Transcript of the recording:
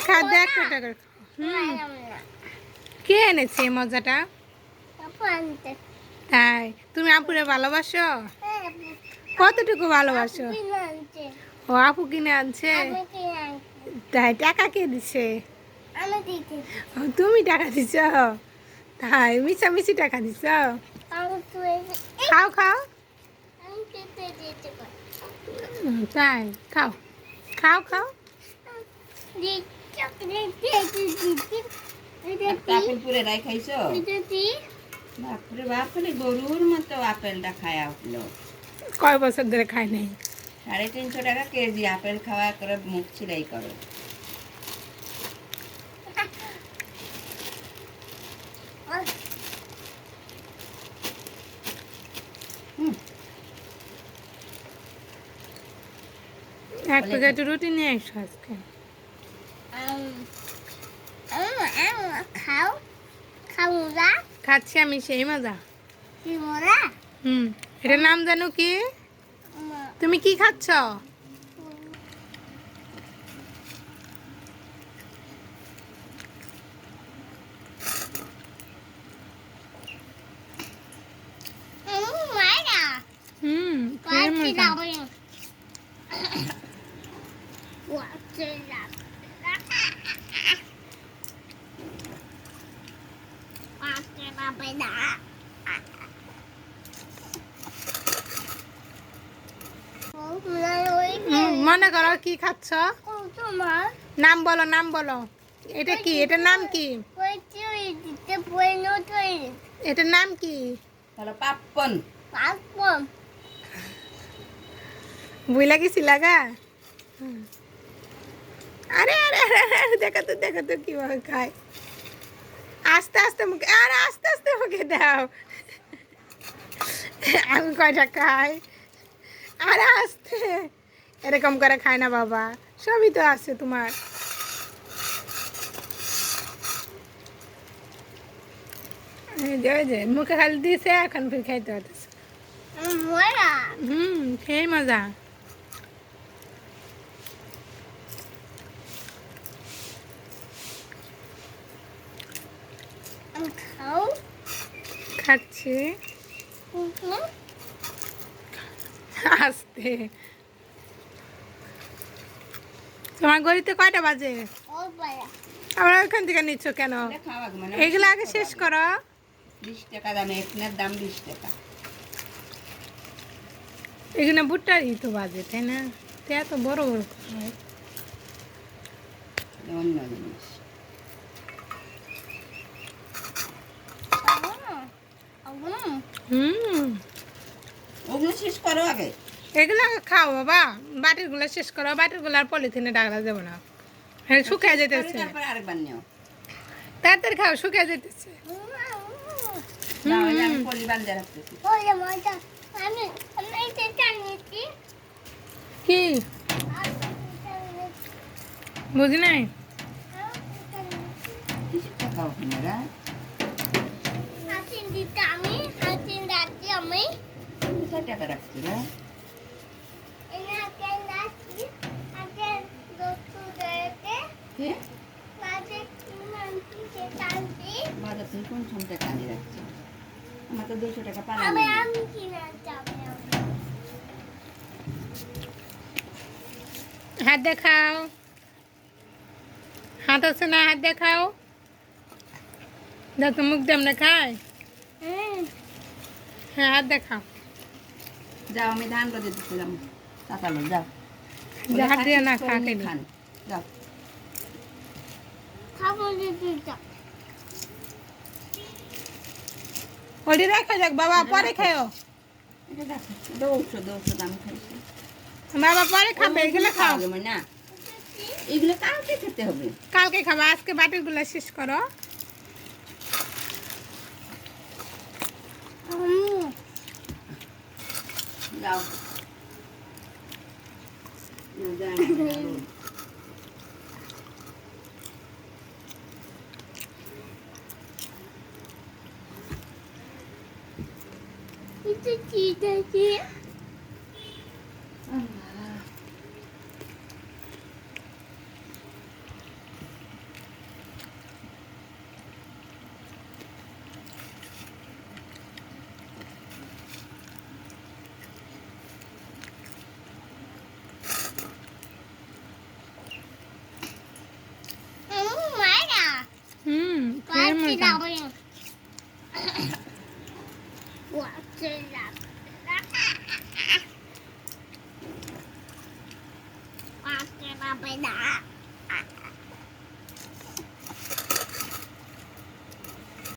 দেখা দেখ কে এনেছে এই মজাটা? তাই তুমি আপুরে ভালোবাসো? কতটুকু ভালোবাসো? ও আপু কিনে আনছে? তাই টাকা কে দিছে? তুমি টাকা দিছ? তাই মিশামিশি টাকা দিছ? খাও খাও। তাই খাও খাও খাও। আপেল পুরে রাই খাইছো? বাপরে বাপরে গরুর মতো আপেলটা খায় উঠলো। কয় বছর ধরে খাই নাই? 350 টাকা কেজি আপেল খাওয়া করে মুখ ছিলাই করো। এক প্যাকেট রুটি নিয়ে এসো আজকে। খাও খাও মজা খাচ্ছি আমি সেই মজা। কি মজা? এটার নাম জানো কি? তুমি কি খাচ্ছ? মনে করো কি খাচ্ছ? নাম বলো নাম বলো। এটা কি? এটার নাম কি? এটার নাম কি? পাপ্পন। বুঝলা গেছি লাগা? আরে আরে আরে দেখো তো কিভাবে খায়। আস্তে আস্তে মুখে, আরে আস্তে আস্তে মুখে দাও। আমি কয়টা খাই? আরে আস্তে এরকম করে খায় না বাবা, সবই তো আছে তোমার। মুখে খালি দিয়েছে এখন ফির খাইতে পারতেছে। খেয়ে মজা। খাচ্ছি আস্তে। তোমার গড়িতে কয়টা বাজে? আবার ওইখান থেকে নিচ্ছ কেন? এগুলো আগে শেষ করো। 20 টাকা দামে একনার দাম 20 টাকা। এখানে ভুট্টারই তো বাজে তাই না? এত বড় বড় হয়। অন্য জিনিস ওগুলো শেষ করো আগে। এগুলো খাও বাবা, বাটির গুলা শেষ করো। বাটির গুলার পলিথিনে ডাকলা যাবো না, শুকিয়ে যেতেছে। আরেকবার নিও, তাড়াতাড়ি খাও, শুকিয়ে যেতেছে। আমি পলি বান্ধে রাখতেছি। কি বুঝি নাই? টাকা ওখানেরা টাকা রাখছি না। বাজার থেকে কোন সময় টাকা রাখছি? আমার তো 200 টাকা পালাম। হাত দেখাও, হাত আছে না? হাত দেখাও। দেখো মুখ দিয়ে আমরা খাই। হ্যাঁ হাত দেখাও। যাও আমি ধান করে দিচ্ছিলাম তাতালো যাও। হাত দিয়ে না খা খেলি। যাও ওটি রাখা যাক বাবা, পরে খাও। এটা দেখো 200 দাম খাইছি বাবা, পরে খাবে। এগুলো খাও না, এগুলো কালকে খেতে হবে। কালকে খাবা, আজকে বাটির গুলা শেষ করো। যাও Itu cita sih. না